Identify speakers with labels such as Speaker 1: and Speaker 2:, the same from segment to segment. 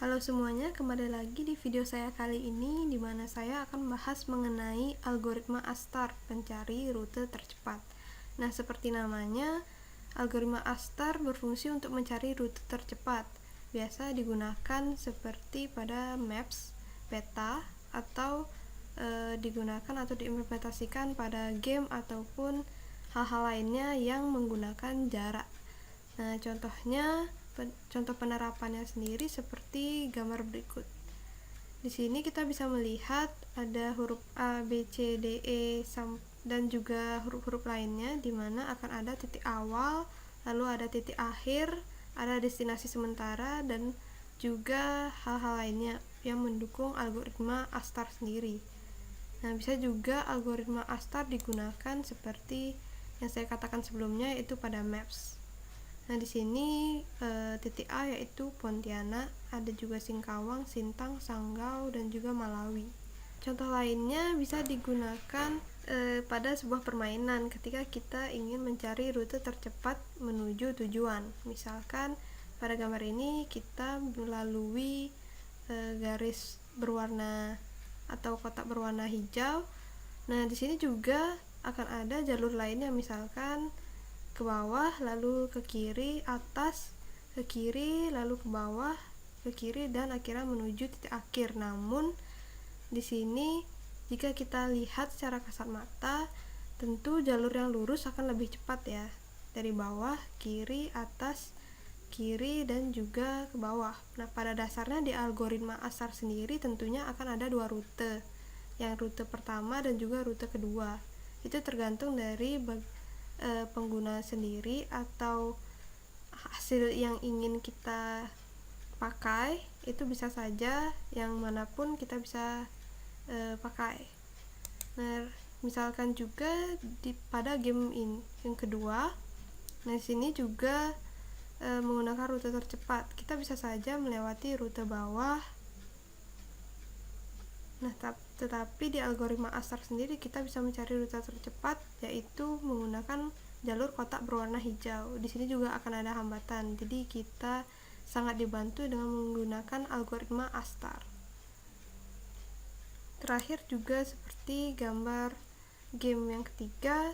Speaker 1: Halo semuanya, kembali lagi di video saya kali ini di mana saya akan membahas mengenai algoritma Astar, pencari rute tercepat. Nah, seperti namanya, algoritma Astar berfungsi untuk mencari rute tercepat. Biasa digunakan seperti pada Maps, peta, atau digunakan atau diimplementasikan pada game ataupun hal-hal lainnya yang menggunakan jarak. Nah, contoh penerapannya sendiri seperti gambar berikut. Di sini kita bisa melihat ada huruf A, B, C, D, E, dan juga huruf-huruf lainnya, di mana akan ada titik awal, lalu ada titik akhir, ada destinasi sementara, dan juga hal-hal lainnya yang mendukung algoritma Astar sendiri. Nah, bisa juga algoritma Astar digunakan seperti yang saya katakan sebelumnya, yaitu pada Maps. Nah, di sini titik A yaitu Pontianak, ada juga Singkawang, Sintang, Sanggau, dan juga Malawi. Contoh lainnya bisa digunakan pada sebuah permainan ketika kita ingin mencari rute tercepat menuju tujuan. Misalkan pada gambar ini kita melalui garis berwarna atau kotak berwarna hijau. Nah, di sini juga akan ada jalur lainnya, misalkan ke bawah, lalu ke kiri, atas, ke kiri, lalu ke bawah, ke kiri, dan akhirnya menuju titik akhir. Namun di sini jika kita lihat secara kasat mata, tentu jalur yang lurus akan lebih cepat ya, dari bawah, kiri, atas, kiri, dan juga ke bawah. Nah, pada dasarnya di algoritma Astar sendiri tentunya akan ada dua rute, yang rute pertama dan juga rute kedua. Itu tergantung dari pengguna sendiri atau hasil yang ingin kita pakai. Itu bisa saja yang manapun kita bisa pakai. Nah, misalkan juga pada game ini yang kedua, nah sini juga menggunakan rute tercepat. Kita bisa saja melewati rute bawah. Nah, tetapi di algoritma Astar sendiri kita bisa mencari rute tercepat, yaitu menggunakan jalur kotak berwarna hijau. Di sini juga akan ada hambatan, jadi kita sangat dibantu dengan menggunakan algoritma Astar. Terakhir juga seperti gambar game yang ketiga,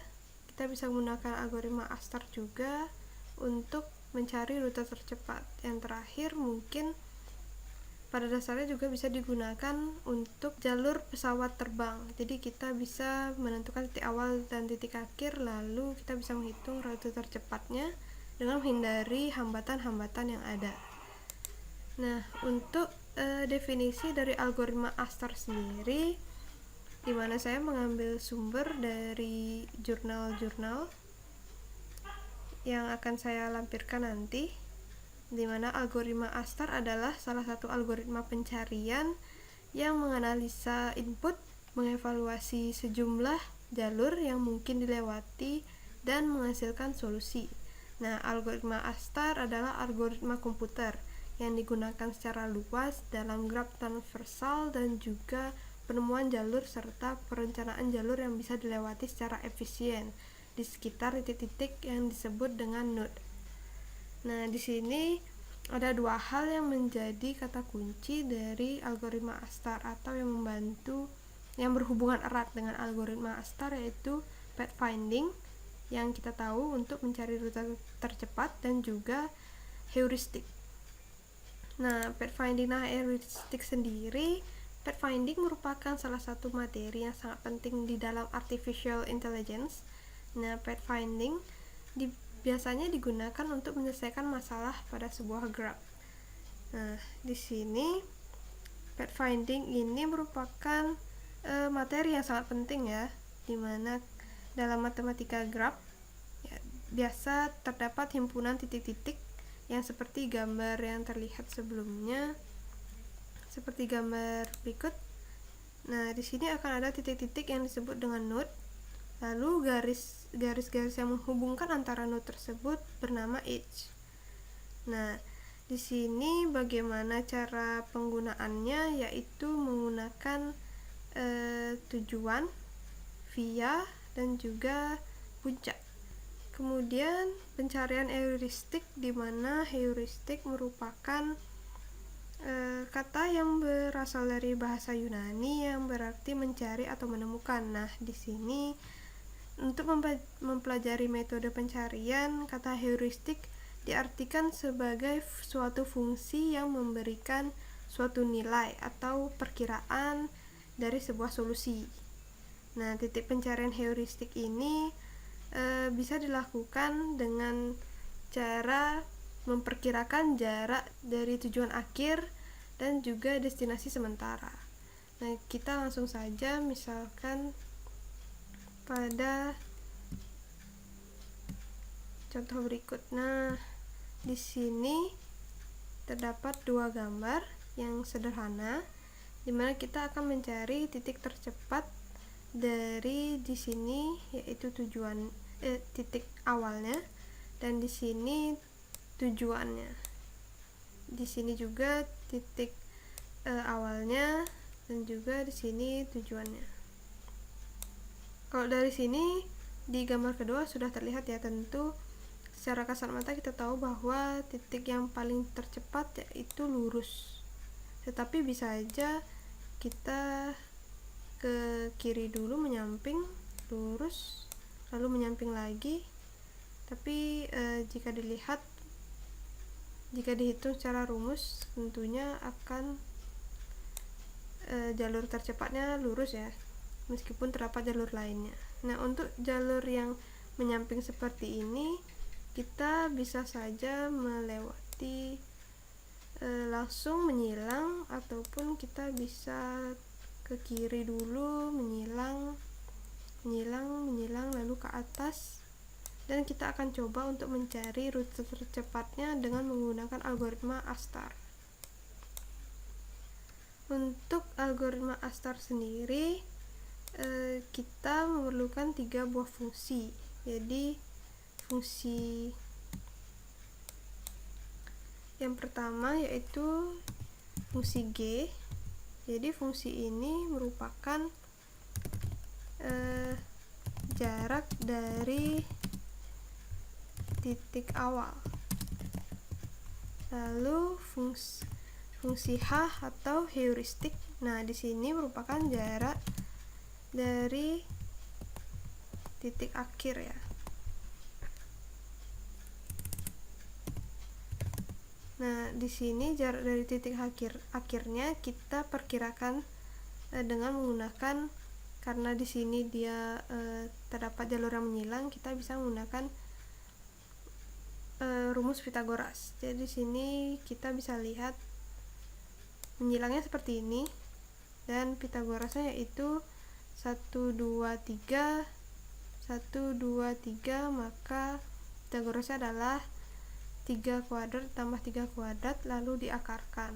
Speaker 1: kita bisa menggunakan algoritma Astar juga untuk mencari rute tercepat. Yang terakhir mungkin pada dasarnya juga bisa digunakan untuk jalur pesawat terbang. Jadi kita bisa menentukan titik awal dan titik akhir, lalu kita bisa menghitung rute tercepatnya dengan menghindari hambatan-hambatan yang ada. Nah, untuk definisi dari algoritma Astar sendiri, di mana saya mengambil sumber dari jurnal-jurnal yang akan saya lampirkan nanti, di mana algoritma Astar adalah salah satu algoritma pencarian yang menganalisa input, mengevaluasi sejumlah jalur yang mungkin dilewati, dan menghasilkan solusi. Nah, algoritma Astar adalah algoritma komputer yang digunakan secara luas dalam graf transversal dan juga penemuan jalur serta perencanaan jalur yang bisa dilewati secara efisien di sekitar titik-titik yang disebut dengan node. Nah, di sini ada dua hal yang menjadi kata kunci dari algoritma Astar atau yang membantu, yang berhubungan erat dengan algoritma Astar, yaitu pathfinding yang kita tahu untuk mencari rute tercepat dan juga heuristik. Nah, pathfinding heuristik sendiri, pathfinding merupakan salah satu materi yang sangat penting di dalam artificial intelligence. Nah, pathfinding biasanya digunakan untuk menyelesaikan masalah pada sebuah graph. Nah, di sini pathfinding ini merupakan materi yang sangat penting ya, dimana dalam matematika graph ya, biasa terdapat himpunan titik-titik yang seperti gambar yang terlihat sebelumnya, seperti gambar berikut. Nah, di sini akan ada titik-titik yang disebut dengan node. Lalu garis-garis yang menghubungkan antara node tersebut bernama edge. Nah, di sini bagaimana cara penggunaannya, yaitu menggunakan tujuan, via, dan juga puncak. Kemudian pencarian heuristik, di mana heuristik merupakan kata yang berasal dari bahasa Yunani yang berarti mencari atau menemukan. Nah, di sini untuk mempelajari metode pencarian, kata heuristik diartikan sebagai suatu fungsi yang memberikan suatu nilai atau perkiraan dari sebuah solusi. Nah, titik pencarian heuristik ini bisa dilakukan dengan cara memperkirakan jarak dari tujuan akhir dan juga destinasi sementara. Nah, kita langsung saja misalkan pada contoh berikut. Nah, di sini terdapat dua gambar yang sederhana di mana kita akan mencari titik tercepat dari di sini, yaitu titik awalnya, dan di sini tujuannya. Di sini juga titik awalnya dan juga di sini tujuannya. Kalau dari sini di gambar kedua sudah terlihat ya, tentu secara kasat mata kita tahu bahwa titik yang paling tercepat yaitu lurus. Tetapi bisa aja kita ke kiri dulu menyamping lurus, lalu menyamping lagi. Tapi jika dihitung secara rumus, tentunya akan jalur tercepatnya lurus ya, meskipun terdapat jalur lainnya. Nah, untuk jalur yang menyamping seperti ini, kita bisa saja melewati langsung menyilang, ataupun kita bisa ke kiri dulu menyilang lalu ke atas, dan kita akan coba untuk mencari rute tercepatnya dengan menggunakan algoritma Astar. Untuk algoritma Astar sendiri kita memerlukan 3 buah fungsi. Jadi fungsi yang pertama yaitu fungsi G. Jadi fungsi ini merupakan jarak dari titik awal. Lalu fungsi H atau heuristik. Nah, di sini merupakan jarak dari titik akhir ya. Nah, di sini jarak dari titik akhirnya kita perkirakan dengan menggunakan, karena di sini dia terdapat jalur yang menyilang, kita bisa menggunakan rumus Pythagoras. Jadi di sini kita bisa lihat menyilangnya seperti ini, dan Pythagorasnya yaitu 1 2 3 1 2 3, maka Pythagorasnya adalah 3 kuadrat tambah 3 kuadrat lalu diakarkan.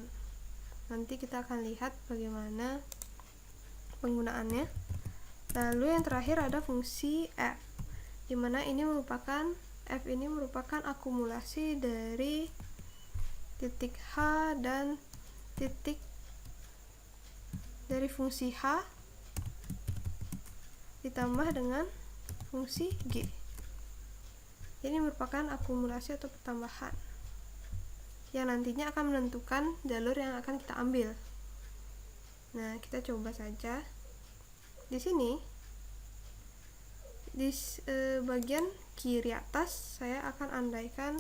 Speaker 1: Nanti kita akan lihat bagaimana penggunaannya. Lalu yang terakhir ada fungsi f, dimana f ini merupakan akumulasi dari titik H dan titik dari fungsi H ditambah dengan fungsi G. Ini merupakan akumulasi atau pertambahan yang nantinya akan menentukan jalur yang akan kita ambil. Nah, kita coba saja. Di sini di bagian kiri atas saya akan andaikan,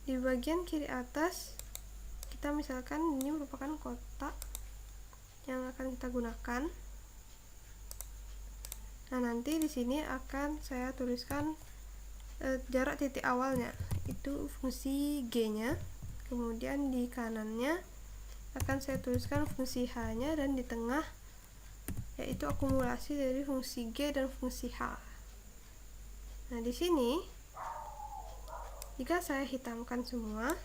Speaker 1: di bagian kiri atas kita misalkan ini merupakan kotak yang akan kita gunakan. Nah, nanti di sini akan saya tuliskan jarak titik awalnya, itu fungsi G-nya. Kemudian di kanannya akan saya tuliskan fungsi H-nya, dan di tengah yaitu akumulasi dari fungsi G dan fungsi H. Nah, di sini jika saya hitamkan semua,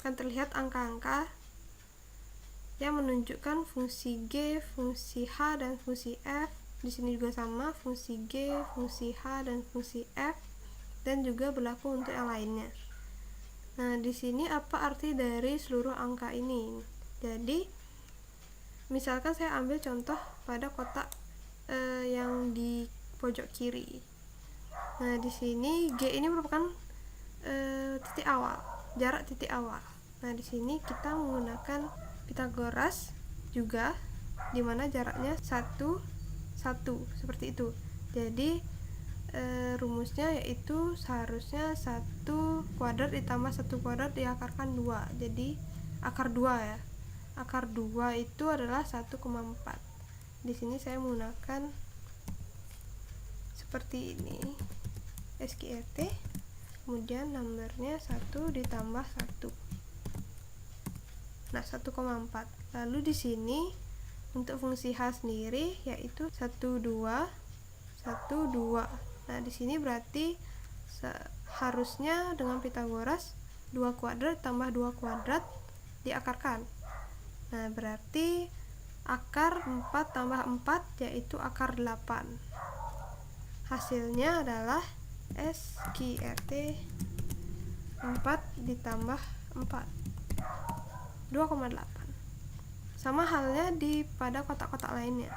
Speaker 1: akan terlihat angka-angka yang menunjukkan fungsi G, fungsi H, dan fungsi F. Di sini juga sama, fungsi G, fungsi H, dan fungsi F, dan juga berlaku untuk yang lainnya. Nah, di sini apa arti dari seluruh angka ini? Jadi, misalkan saya ambil contoh pada kotak yang di pojok kiri. Nah, di sini G ini merupakan titik awal, jarak titik awal. Nah, di sini kita menggunakan Pitagoras juga, dimana jaraknya 1, 1 seperti itu. Jadi rumusnya yaitu seharusnya 1 kuadrat ditambah 1 kuadrat diakarkan 2. Jadi akar 2 ya. Akar 2 itu adalah 1,4. Di sini saya menggunakan seperti ini. SQRT, kemudian nomornya 1 ditambah 1. Nah, 1,4. Lalu di sini untuk fungsi H sendiri yaitu 1, 2, 1, 2. Nah, di sini berarti harusnya dengan Pitagoras 2 kuadrat tambah 2 kuadrat diakarkan. Nah, berarti akar 4 tambah 4 yaitu akar 8. Hasilnya adalah SQRT 4 ditambah 4, 2,8. Sama halnya pada kotak-kotak lainnya.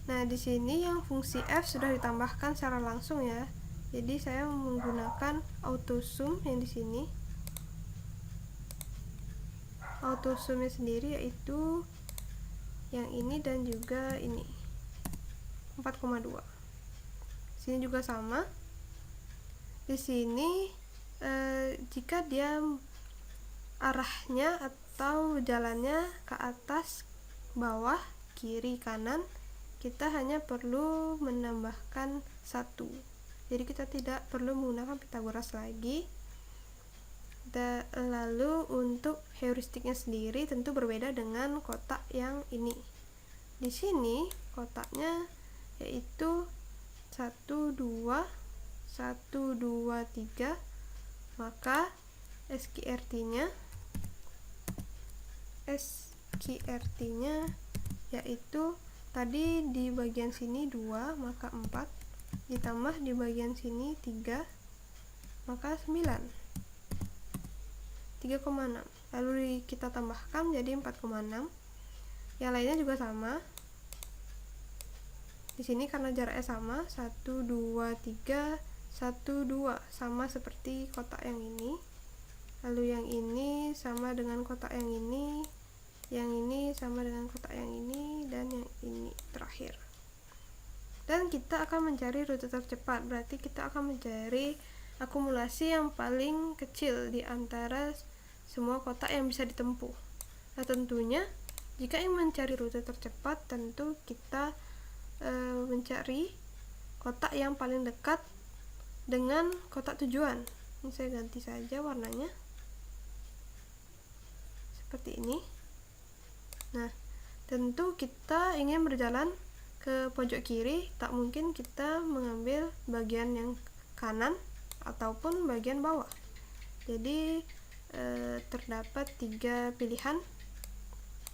Speaker 1: Nah, di sini yang fungsi F sudah ditambahkan secara langsung ya. Jadi saya menggunakan autosum yang di sini. Autosumnya sendiri yaitu yang ini dan juga ini. 4,2. Sini juga sama. Di sini jika dia arahnya atau jalannya ke atas, bawah, kiri, kanan, kita hanya perlu menambahkan 1. Jadi kita tidak perlu menggunakan Pitagoras lagi. Lalu untuk heuristiknya sendiri tentu berbeda dengan kotak yang ini. Di sini kotaknya yaitu 1, 2, 1, 2, 3, maka SQRT-nya yaitu tadi di bagian sini 2, maka 4, ditambah di bagian sini 3, maka 9, 3,6. Lalu kita tambahkan jadi 4,6. Yang lainnya juga sama. Di sini karena jaraknya sama, 1, 2, 3, 1, 2, sama seperti kotak yang ini. Lalu yang ini sama dengan kotak yang ini sama dengan kotak yang ini, dan yang ini terakhir. Dan kita akan mencari rute tercepat, berarti kita akan mencari akumulasi yang paling kecil di antara semua kotak yang bisa ditempuh. Nah, tentunya jika ingin mencari rute tercepat, tentu kita mencari kotak yang paling dekat dengan kotak tujuan. Ini saya ganti saja warnanya seperti ini. Nah, tentu kita ingin berjalan ke pojok kiri, tak mungkin kita mengambil bagian yang kanan ataupun bagian bawah. Jadi terdapat 3 pilihan,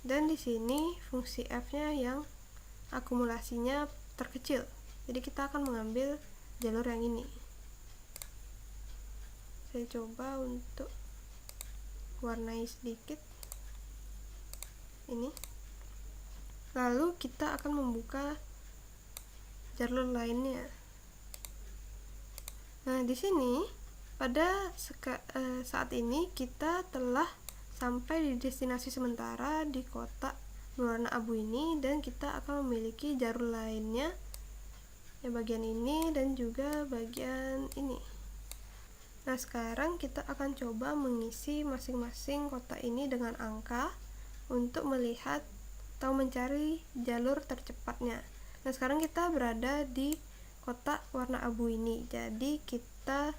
Speaker 1: dan di sini fungsi F-nya yang akumulasinya terkecil. Jadi kita akan mengambil jalur yang ini. Saya coba untuk warnai sedikit ini. Lalu kita akan membuka jalur lainnya. Nah, di sini pada saat ini kita telah sampai di destinasi sementara di kotak berwarna abu ini, dan kita akan memiliki jalur lainnya yang bagian ini dan juga bagian ini. Nah, sekarang kita akan coba mengisi masing-masing kotak ini dengan angka untuk melihat atau mencari jalur tercepatnya. Nah, sekarang kita berada di kotak warna abu ini. Jadi kita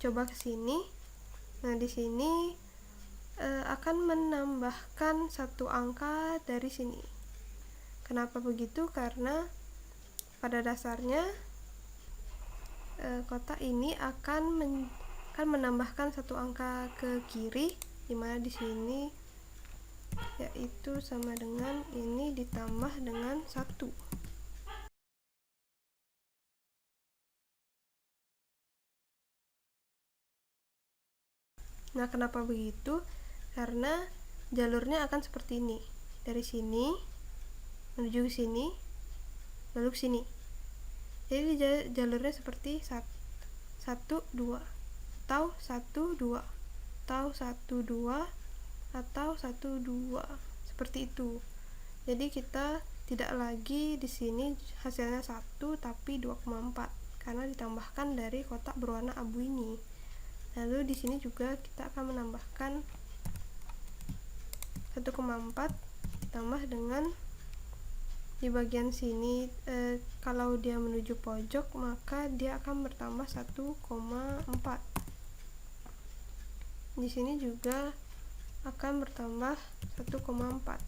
Speaker 1: coba ke sini. Nah, di sini akan menambahkan 1 angka dari sini. Kenapa begitu? Karena pada dasarnya kotak ini akan menambahkan 1 angka ke kiri, dimana di sini yaitu sama dengan ini ditambah dengan 1. Nah, kenapa begitu? Karena jalurnya akan seperti ini. Dari sini menuju ke sini, lalu ke sini. Jadi jalurnya seperti 1 2 atau 1 2 atau 1 2 atau 1 2 seperti itu. Jadi kita tidak lagi di sini hasilnya 1 tapi 2,4 karena ditambahkan dari kotak berwarna abu ini. Lalu di sini juga kita akan menambahkan 1,4 ditambah dengan di bagian sini, kalau dia menuju pojok maka dia akan bertambah 1,4. Di sini juga akan bertambah 1,4.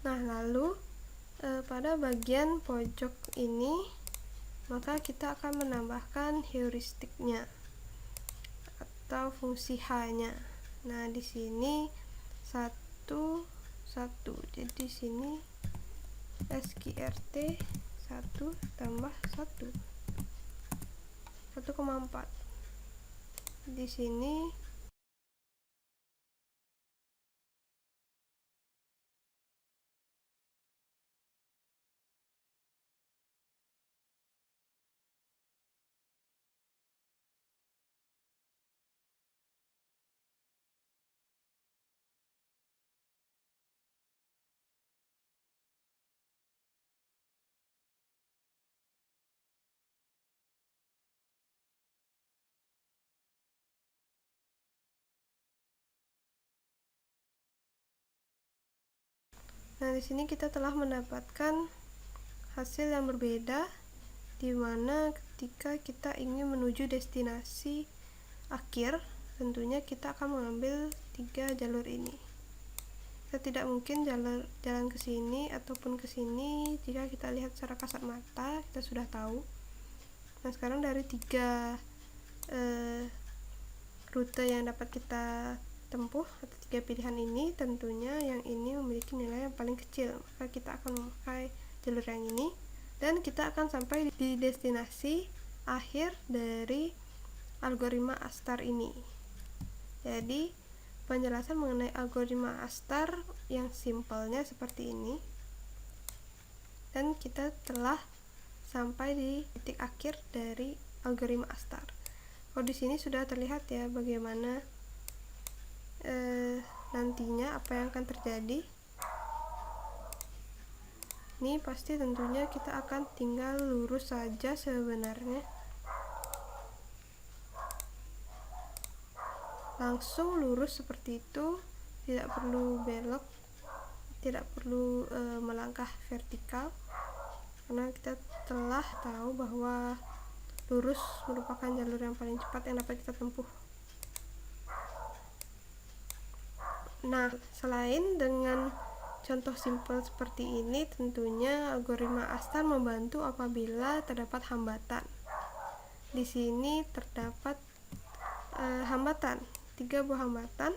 Speaker 1: Nah, lalu pada bagian pojok ini maka kita akan menambahkan heuristiknya atau fungsi H-nya. Nah, di sini 1 1. Jadi di sini SQRT 1 tambah 1 1,4. Di sini Nah, di sini kita telah mendapatkan hasil yang berbeda, di mana ketika kita ingin menuju destinasi akhir, tentunya kita akan mengambil 3 jalur ini. Kita tidak mungkin jalan ke sini ataupun ke sini jika kita lihat secara kasat mata, kita sudah tahu. Nah, sekarang dari 3 rute yang dapat kita tempuh atau 3 pilihan ini, tentunya yang ini memiliki nilai yang paling kecil, maka kita akan memakai jalur yang ini dan kita akan sampai di destinasi akhir dari algoritma Astar ini. Jadi penjelasan mengenai algoritma Astar yang simpelnya seperti ini, dan kita telah sampai di titik akhir dari algoritma Astar. Kalau di sini sudah terlihat ya bagaimana nantinya apa yang akan terjadi. Ini pasti tentunya kita akan tinggal lurus saja sebenarnya, langsung lurus seperti itu, tidak perlu belok, tidak perlu melangkah vertikal, karena kita telah tahu bahwa lurus merupakan jalur yang paling cepat yang dapat kita tempuh. Nah, selain dengan contoh simpel seperti ini, tentunya algoritma Astar membantu apabila terdapat hambatan. Di sini terdapat hambatan, 3 buah hambatan,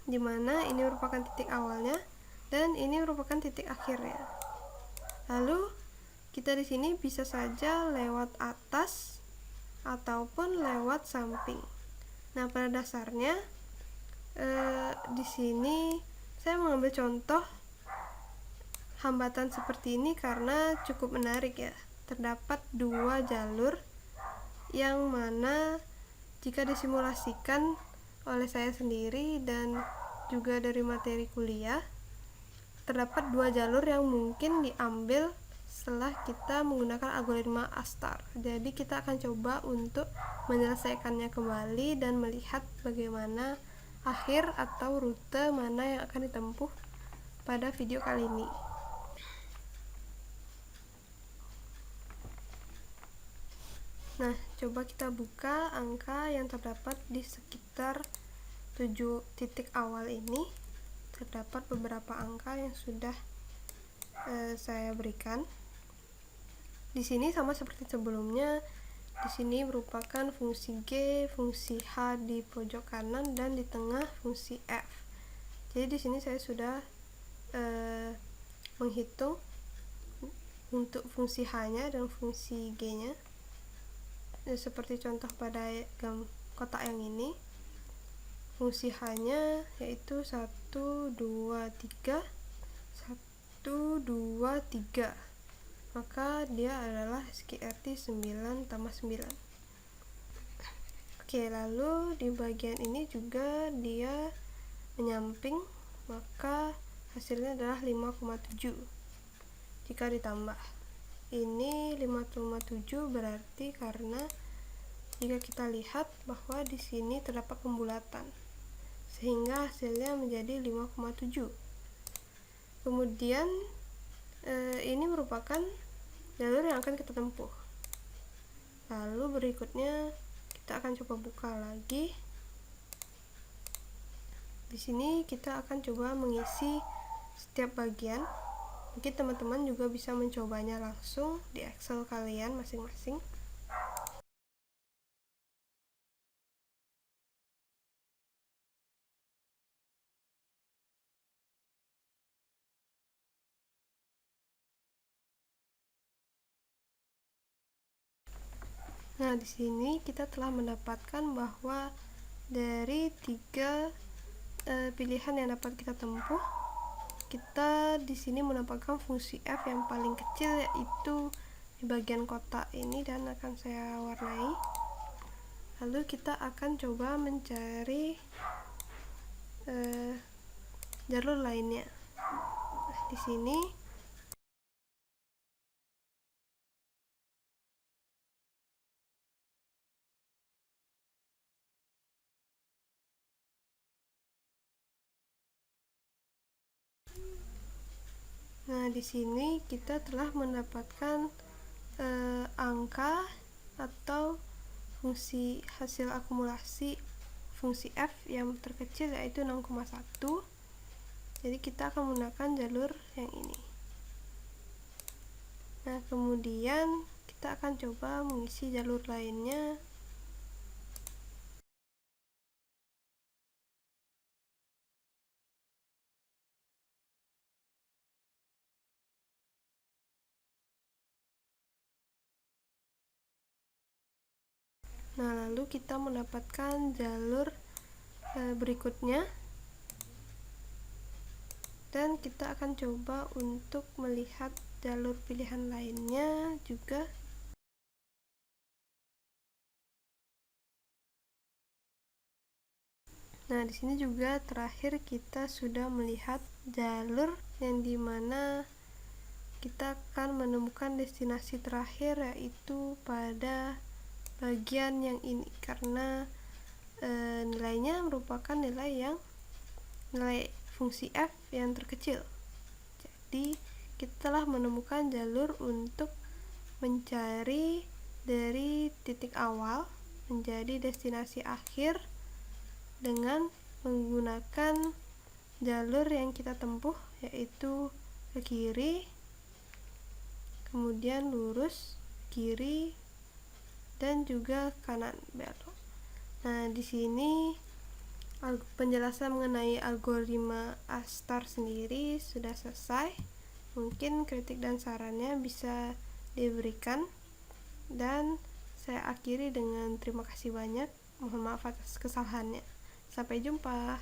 Speaker 1: di mana ini merupakan titik awalnya dan ini merupakan titik akhirnya. Lalu kita di sini bisa saja lewat atas ataupun lewat samping. Nah, pada dasarnya di sini saya mengambil contoh hambatan seperti ini karena cukup menarik ya. Terdapat 2 jalur yang mana jika disimulasikan oleh saya sendiri dan juga dari materi kuliah, terdapat 2 jalur yang mungkin diambil setelah kita menggunakan algoritma Astar. Jadi kita akan coba untuk menyelesaikannya kembali dan melihat bagaimana akhir atau rute mana yang akan ditempuh pada video kali ini. Nah, coba kita buka angka yang terdapat di sekitar 7 titik awal ini. Terdapat beberapa angka yang sudah saya berikan. Di sini sama seperti sebelumnya. Di sini merupakan fungsi G, fungsi H di pojok kanan, dan di tengah fungsi F. Jadi di sini saya sudah menghitung untuk fungsi H-nya dan fungsi G-nya. Seperti contoh pada kotak yang ini, fungsi H-nya yaitu 1, 2, 3, 1, 2, 3, maka dia adalah SQRT 9 tambah 9. Oke, lalu di bagian ini juga dia menyamping, maka hasilnya adalah 5,7 jika ditambah. Ini 5,7 berarti karena jika kita lihat bahwa di sini terdapat pembulatan, sehingga hasilnya menjadi 5,7. Kemudian ini merupakan jalur yang akan kita tempuh. Lalu berikutnya kita akan coba buka lagi. Di sini kita akan coba mengisi setiap bagian. Mungkin teman-teman juga bisa mencobanya langsung di Excel kalian masing-masing. Nah, di sini kita telah mendapatkan bahwa dari 3 pilihan yang dapat kita tempuh, kita di sini mendapatkan fungsi f yang paling kecil, yaitu di bagian kotak ini, dan akan saya warnai. Lalu kita akan coba mencari jalur lainnya. Nah, di sini kita telah mendapatkan angka atau fungsi hasil akumulasi fungsi f yang terkecil, yaitu 6,1. Jadi kita akan menggunakan jalur yang ini. Nah, kemudian kita akan coba mengisi jalur lainnya. Nah, lalu kita mendapatkan jalur berikutnya, dan kita akan coba untuk melihat jalur pilihan lainnya juga. Nah, di sini juga terakhir kita sudah melihat jalur yang dimana kita akan menemukan destinasi terakhir, yaitu pada bagian yang ini, karena nilainya merupakan nilai fungsi f yang terkecil. Jadi kita telah menemukan jalur untuk mencari dari titik awal menjadi destinasi akhir dengan menggunakan jalur yang kita tempuh, yaitu ke kiri, kemudian lurus kiri, dan juga kanan belok. Nah, di sini penjelasan mengenai algoritma ASTAR sendiri sudah selesai. Mungkin kritik dan sarannya bisa diberikan, dan saya akhiri dengan terima kasih banyak. Mohon maaf atas kesalahannya. Sampai jumpa.